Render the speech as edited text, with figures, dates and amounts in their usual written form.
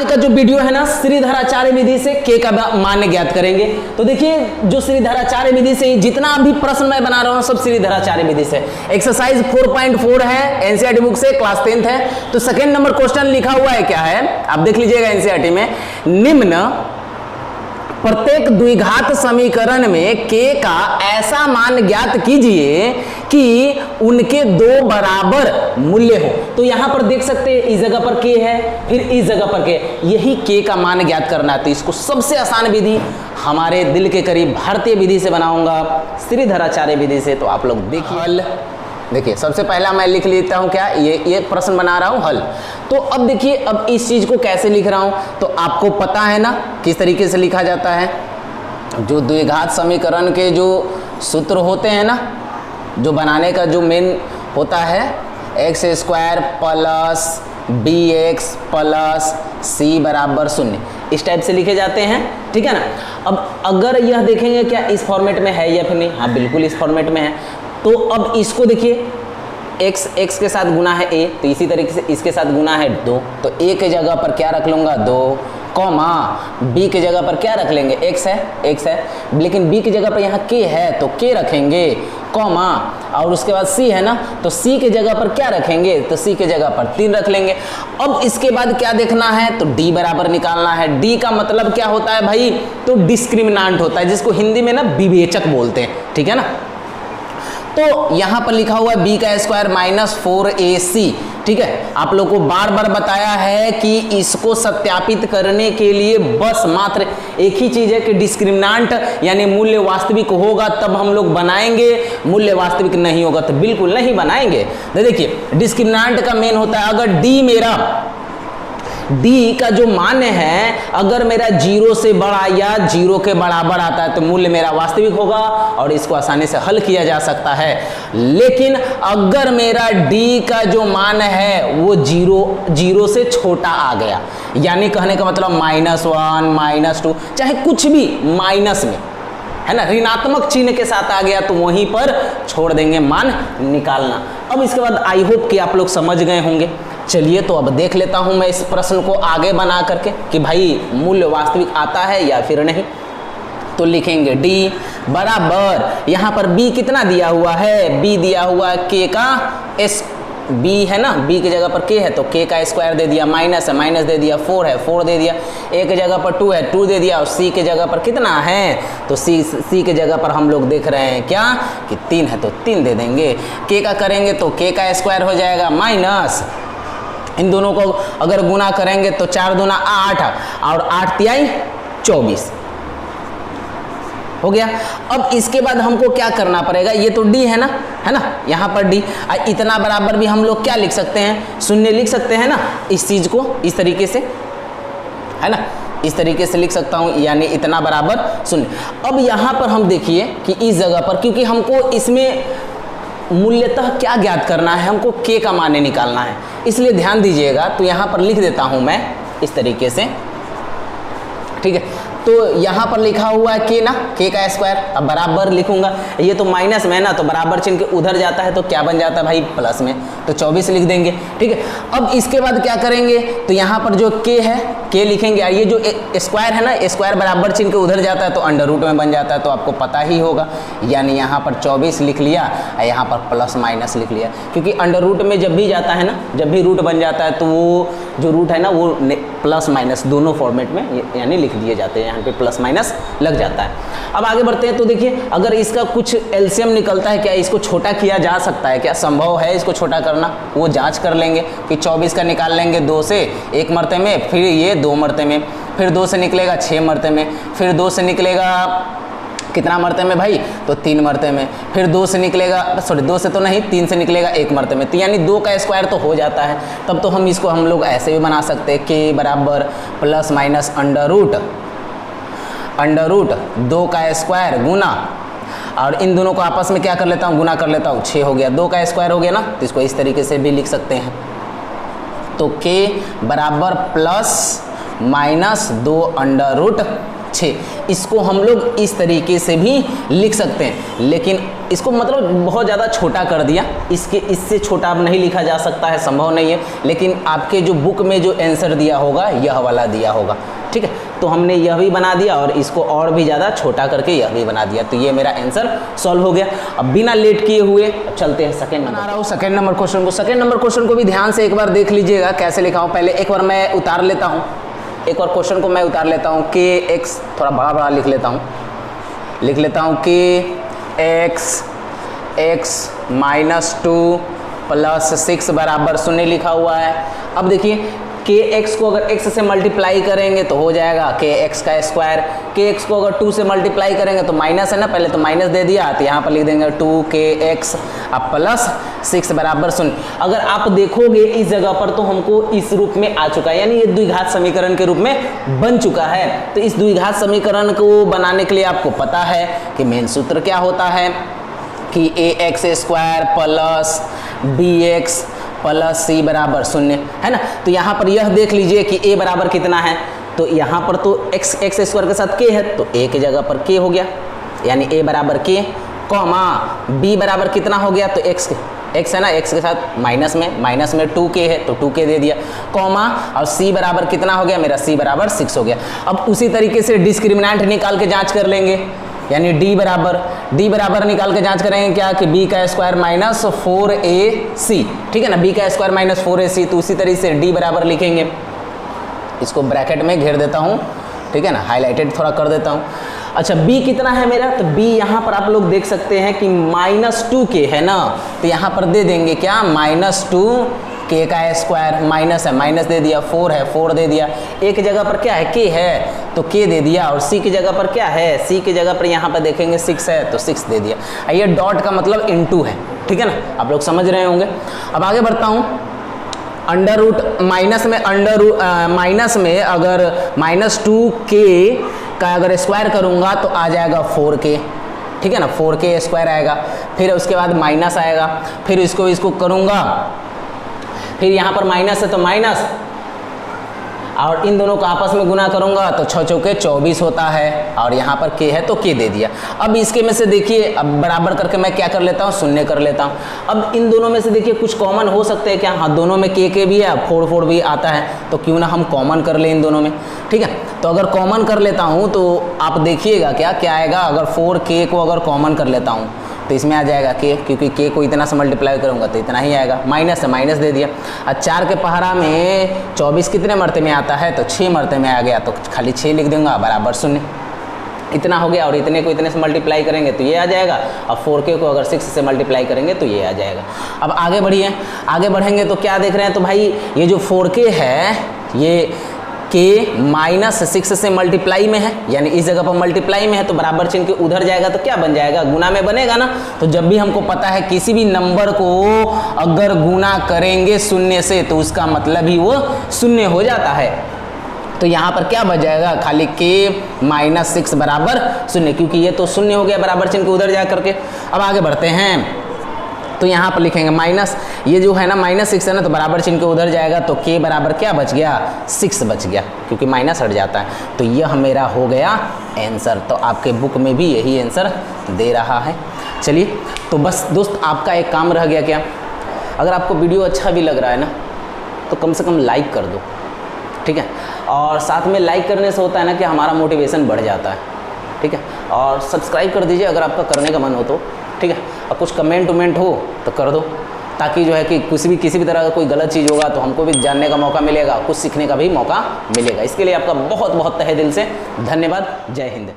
का जो वीडियो है ना, श्रीधराचार्य विधि से के का मान ज्ञात करेंगे। तो देखिए जो श्रीधराचार्य विधि से जितना भी प्रश्न मैं बना रहा हूं सब श्रीधराचार्य विधि से। एक्सरसाइज 4.4 है, एनसीईआरटी बुक से, क्लास 10th है। तो सेकंड नंबर क्वेश्चन लिखा हुआ है, क्या है आप देख लीजिएगा एनसीईआरटी में, निम्न प्रत्येक द्विघात समीकरण में k का ऐसा मान ज्ञात कीजिए कि उनके दो बराबर मूल्य हो। तो यहां पर देख सकते हैं इस जगह पर k है, फिर इस जगह पर k, यही k का मान ज्ञात करना है। तो इसको सबसे आसान विधि हमारे दिल के करीब भारतीय विधि से बनाऊंगा, श्रीधराचार्य विधि से। तो आप लोग देखिए, देखिए सबसे पहला मैं लिख लेता हूं, क्या ये प्रश्न बना रहा हूं हल। तो अब देखिए अब इस चीज को कैसे लिख रहा हूं, तो आपको पता है ना किस तरीके से लिखा जाता है। जो द्विघात समीकरण के जो सूत्र होते हैं ना, जो बनाने का जो मेन होता है, x square plus b x plus c बराबर 0, इस टाइप से लिखे जाते हैं, ठीक है ना। अब अगर यह देखेंगे क्या इस फॉर्मेट में है या फिर नहीं, हाँ बिल्कुल इस फॉर्मेट में है। तो अब इसको देखिए x के साथ गुना है a, तो इसी तरीके से इसके साथ गुना है 2, तो a के जगह पर क्या रख लूँगा 2, कॉमा b के जगह पर क्या रख लेंगे x है, लेकिन b की जगह पर यहाँ k है तो k रखेंगे, कॉमा और उसके बाद c है ना, तो c के जगह पर क्या रखेंगे, तो c के जगह पर 3 रख लेंगे। अब इसके बाद क्या देखना है, तो d बराबर निकालना है। d का मतलब क्या होता है भाई, तो डिस्क्रिमिनांट होता है, जिसको हिंदी में ना विवेचक बोलते हैं, ठीक है ना। तो यहां पर लिखा हुआ है b का स्क्वायर माइनस 4ac, ठीक है। आप लोग को बार बार बताया है कि इसको सत्यापित करने के लिए बस मात्र एक ही चीज है कि डिस्क्रिमिनांट यानी मूल्य वास्तविक होगा तब हम लोग बनाएंगे, मूल्य वास्तविक नहीं होगा तो बिल्कुल नहीं बनाएंगे। तो देखिए डिस्क्रिमिनांट का मेन होता है, अगर d का जो मान है अगर मेरा 0 से बड़ा या 0 के बराबर आता है तो मूल्य मेरा वास्तविक होगा और इसको आसानी से हल किया जा सकता है। लेकिन अगर मेरा d का जो मान है वो 0 से छोटा आ गया, यानी कहने का मतलब -1 -2 चाहे कुछ भी माइनस में है ना, ऋणात्मक चिन्ह के साथ आ गया तो वहीं पर छोड़ देंगे मान निकालना। अब इसके बाद आई होप कि आप लोग समझ गए होंगे। चलिए तो अब देख लेता हूं मैं इस प्रश्न को आगे बना करके कि भाई मूल्य वास्तविक आता है या फिर नहीं। तो लिखेंगे d बराबर, यहाँ पर b कितना दिया हुआ है, b दिया हुआ है k का s, b है ना, b की जगह पर k है तो k का स्क्वायर दे दिया, माइनस है माइनस दे दिया, 4 है 4 दे दिया, a की जगह पर 2 है 2 दे दिया और c की जगह पर कितना है, तो c की जगह पर हम लोग देख रहे हैं क्या कि 3 है तो 3 दे देंगे। k का करेंगे तो k का स्क्वायर हो जाएगा माइनस, इन दोनों को अगर गुना करेंगे तो 4 दूना 8 और 8 तिहाई 24 हो गया। अब इसके बाद हमको क्या करना पड़ेगा, ये तो d है ना, यहाँ पर d, इतना बराबर भी हम लोग क्या लिख सकते हैं, 0 लिख सकते हैं ना, इस चीज को इस तरीके से है ना, इस तरीके से लिख सकता हूँ, यानी इतना बराबर 0। अब यहाँ पर हम देखिए कि इस जगह पर क्योंकि हमको इसमें मूल्यतः क्या ज्ञात करना है, हमको k का मान निकालना है, इसलिए ध्यान दीजिएगा। तो यहाँ पर लिख देता हूँ मैं इस तरीके से, ठीक है। तो यहाँ पर लिखा हुआ है k ना, k का स्क्वायर, अब बराबर लिखूंगा, ये तो माइनस में ना तो बराबर चिन्ह के उधर जाता है तो क्या बन जाता है भाई प्लस में, तो 24 लिख देंगे, ठीक है। अब इसके बाद क्या करेंगे, तो यहाँ पर जो k है k लिखेंगे और ये जो स्क्वायर है ना, स्क्वायर बराबर चिन्ह के उधर जाता है तो अंडर रूट में बन जाता है, तो आपको पता ही होगा, यानी यहाँ पर 24 लिख लिया और यहाँ पर प्लस माइनस लिख लिया, क्योंकि अंडर रूट में जब भी जाता है ना, जब भी रूट बन जाता है तो वो जो रूट है ना वो प्लस माइनस दोनों फॉर्मेट में यानी लिख दिए जाते हैं, यहाँ पे प्लस माइनस लग जाता है। अब आगे बढ़ते हैं तो देखिए अगर इसका कुछ एलसीएम निकलता है, क्या इसको छोटा किया जा सकता है, क्या संभव है इसको छोटा करना, वो जांच कर लेंगे कि 24 का निकाल लेंगे 2 से 1 मरते में, फिर ये 2 मरते में, फिर 2 से निकलेगा 6 मरते में, फिर 2 से निकलेगा कितना मरते में भाई, तो 3 मरते में, फिर 2 से निकलेगा, सॉरी 2 से तो नहीं 3 से निकलेगा 1 मरते में, तो यानी 2 का स्क्वायर तो हो जाता है। तब तो हम इसको हम लोग ऐसे भी बना सकते हैं, k बराबर प्लस माइनस अंडर रूट 2 का स्क्वायर गुना, और इन दोनों को आपस में क्या कर लेता हूँ, गुना कर लेता हूँ, 6 हो गया, 2 का स्क्वायर हो गया ना, तो इसको इस तरीके से भी लिख सकते हैं। तो k बराबर प्लस माइनस 2 अंडर रूट 6, इसको हम लोग इस तरीके से भी लिख सकते हैं, लेकिन इसको मतलब बहुत ज़्यादा छोटा कर दिया, इससे छोटा अब नहीं लिखा जा सकता है, संभव नहीं है, लेकिन आपके जो बुक में जो आंसर दिया होगा यह वाला दिया होगा, ठीक है। तो हमने यह भी बना दिया और इसको और भी ज़्यादा छोटा करके यह भी बना दिया, तो ये मेरा आंसर सॉल्व हो गया। अब बिना लेट किए हुए चलते हैं सेकंड बना रहा हूँ सेकंड नंबर क्वेश्चन को। सेकंड नंबर क्वेश्चन को भी ध्यान से एक बार देख लीजिएगा कैसे लिखा हूँ। पहले एक बार मैं उतार लेता हूँ, एक और क्वेश्चन को मैं उतार लेता हूँ। के एक्स थोड़ा बड़ा बड़ा लिख लेता हूँ के एक्स -2 + 6 = 0 लिखा हुआ है। अब देखिए के एक्स को अगर x से मल्टीप्लाई करेंगे तो हो जाएगा के एक्स का स्क्वायर, के एक्स को अगर 2 से मल्टीप्लाई करेंगे तो माइनस है ना, पहले तो माइनस दे दिया, तो यहाँ पर लिख देंगे 2kx अब +6 = 0। अगर आप देखोगे इस जगह पर तो हमको इस रूप में आ चुका है, यानी ये द्विघात समीकरण के रूप में बन चुका है। तो इस द्विघात समीकरण को बनाने के लिए आपको पता है कि मेन सूत्र क्या होता है कि ax² + bx + c = 0 है ना। तो यहाँ पर यह देख लीजिए कि a बराबर कितना है, तो यहाँ पर तो x स्क्वायर के साथ k है, तो a की जगह पर k हो गया, यानी a बराबर k, कॉमा b बराबर कितना हो गया, तो x है ना, x के साथ माइनस में 2k है तो 2k दे दिया, कॉमा और c बराबर कितना हो गया, मेरा c बराबर 6 हो गया। अब उसी तरीके से डिस्क्रिमिनेंट निकाल के जांच कर लेंगे, यानी d बराबर निकाल के जांच करेंगे क्या कि b² - 4ac, ठीक है ना, b² - 4ac। तो उसी तरीके से d बराबर लिखेंगे, इसको ब्रैकेट में घेर देता हूँ, ठीक है ना, हाईलाइटेड थोड़ा कर देता हूँ। अच्छा b कितना है मेरा, तो b यहाँ पर आप लोग देख सकते हैं कि -2k है ना, तो यहाँ पर दे देंगे क्या -2k का स्क्वायर, माइनस है माइनस दे दिया, 4 है 4 दे दिया, a की जगह पर क्या है k है तो k दे दिया, और c की जगह पर क्या है, c की जगह पर यहाँ पर देखेंगे 6 है तो 6 दे दिया। ये डॉट का मतलब इनटू है, ठीक है ना, आप लोग समझ रहे होंगे। अब आगे बढ़ता हूँ, अंडर रूट माइनस में अगर -2k का अगर स्क्वायर करूँगा तो आ जाएगा 4k, ठीक है ना, 4k स्क्वायर आएगा, फिर उसके बाद माइनस आएगा, फिर इसको करूँगा, फिर यहाँ पर माइनस है तो माइनस, और इन दोनों को आपस में गुना करूँगा तो 6 चौके 24 होता है, और यहाँ पर k है तो k दे दिया। अब इसके में से देखिए, अब बराबर करके मैं क्या कर लेता हूँ, शून्य कर लेता हूँ। अब इन दोनों में से देखिए कुछ कॉमन हो सकते हैं क्या, हाँ दोनों में k भी है, 4 भी आता है, तो क्यों ना हम कॉमन कर लें इन दोनों में, ठीक है। तो अगर कॉमन कर लेता हूँ तो आप देखिएगा क्या आएगा, अगर 4k को अगर कॉमन कर लेता हूँ तो इसमें आ जाएगा k, क्योंकि k को इतना से मल्टीप्लाई करूँगा तो इतना ही आएगा, माइनस है माइनस दे दिया। और 4 के पहाड़ा में 24 कितने मरते में आता है, तो 6 मरते में आ गया, तो खाली 6 लिख दूंगा बराबर 0, इतना हो गया। और इतने को इतने से मल्टीप्लाई करेंगे तो ये आ जाएगा, और 4k को अगर 6 से मल्टीप्लाई करेंगे तो ये आ जाएगा। अब आगे बढ़िए, आगे बढ़ेंगे तो क्या देख रहे हैं, तो भाई ये जो 4k है ये k -6 से मल्टीप्लाई में है, यानी इस जगह पर मल्टीप्लाई में है, तो बराबर चिन्ह के उधर जाएगा तो क्या बन जाएगा, गुना में बनेगा ना। तो जब भी हमको पता है किसी भी नंबर को अगर गुना करेंगे 0 से तो उसका मतलब ही वो 0 हो जाता है। तो यहाँ पर क्या बच जाएगा, खाली k - 6 बराबर 0, क्योंकि ये तो 0 हो गया बराबर चिन्ह के उधर जा करके। अब आगे बढ़ते हैं, तो यहाँ पर लिखेंगे माइनस, ये जो है ना -6 है ना, तो बराबर चिन्ह के उधर जाएगा, तो k बराबर क्या बच गया, 6 बच गया, क्योंकि माइनस हट जाता है। तो यह मेरा हो गया आंसर। तो आपके बुक में भी यही आंसर दे रहा है। चलिए, तो बस दोस्त आपका एक काम रह गया क्या, अगर आपको वीडियो अच्छा भी लग रहा है ना तो कम से कम लाइक कर दो, ठीक है। और साथ में लाइक करने से होता है ना कि हमारा मोटिवेशन बढ़ जाता है, ठीक है। और सब्सक्राइब कर दीजिए अगर आपका करने का मन हो तो, ठीक है। और कुछ कमेंट हो तो कर दो, ताकि जो है कि किसी भी तरह का कोई गलत चीज़ होगा तो हमको भी जानने का मौका मिलेगा, कुछ सीखने का भी मौका मिलेगा। इसके लिए आपका बहुत बहुत तहे दिल से धन्यवाद। जय हिंद।